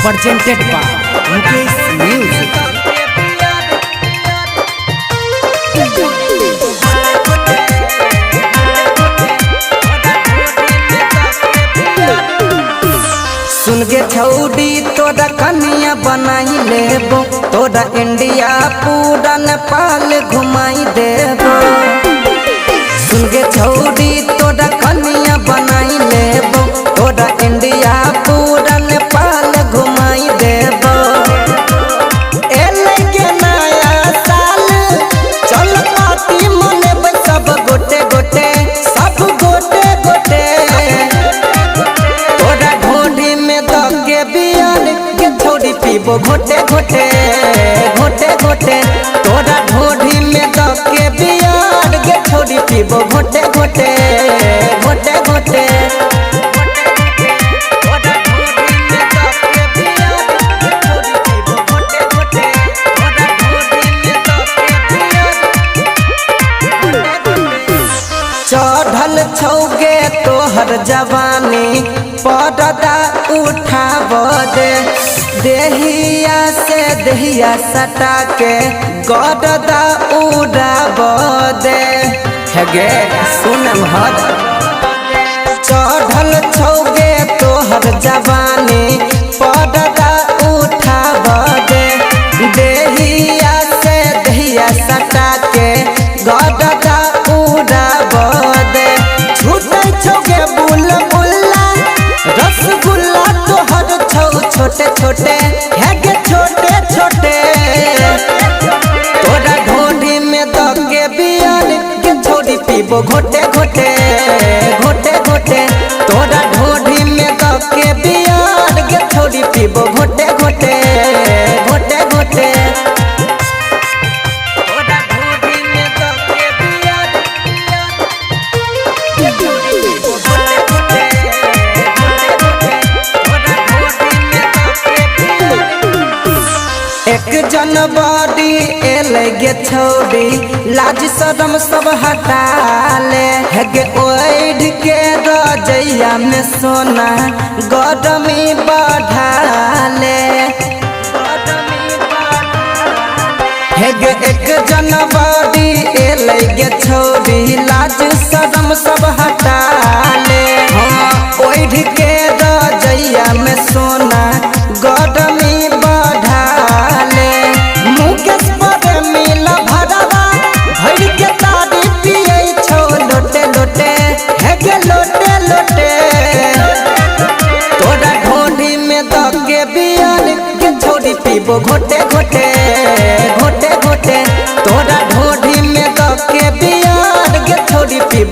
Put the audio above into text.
presented by Mukesh Music. सुन गे छौड़ी तोरा कन्या बनाई लेबो, तोरा इंडिया पूरा नेपाल घुमाई देबो। सुन गे छौड़ी तोरा कन्या बनाई लेबो, तोरा इंडिया पूरा नेपाल घुमाई देबो। एले के नया साल चल पार्टी मनेबै सब गोटे गोटे, सब गोटे गोटे। तोरा ढोढ़ी में दगे बियर के छौड़ी पीबो घोटे घोटे घोटे घोटे। तोरा ढोढ़ी में दगे बियर के छौड़ी पीबो घोटे घोटे घोटे घोटे। चढ़ल छौगे तोहर जवानी पर्दा उठाब दे, देहिया से देहिया सटा के गरदा उड़ाब दे। हेगे सुनम हर चढ़ल छौगे तोहर जवानी पर्दा उठाब दे, देहिया से देहिया सटा के गरदा उड़ाब दे। छूटे छौगे बुलबुला रसगुल्ला तोहर छौ छोटे छोटे, हेगे छोटे छोटे। तोरा ढोढ़ी में दगे बियर के छौड़ी पीबो घोटे घोटे घोटे घोटे। तोरा ढोढ़ी में दगे बियर के छौड़ी पीबो घोटे घोटे घोटे घोटे। एक जनवरी एले गे छौड़ी लाज शरम सब हटा ले, हेगे ओढ़ के रजैया में सोना गरमी बढ़ा ले। हेगे एक जनवरी एले गे छौड़ी लाज शरम सब हटा ले, ओढ़ के रजैया में सोना गरमी बढ़ा ले। मुकेश पर मिला भरवा भर के तारी पिए छौ लोटे लोटे, हेगे लोटे लोटे। तोरा ढोढ़ी में दगे बियर के छौड़ी पीबो घोटे घोटे घोटे घोटे। तोरा ढोढ़ी में दगे बियर के छौड़ी पीबो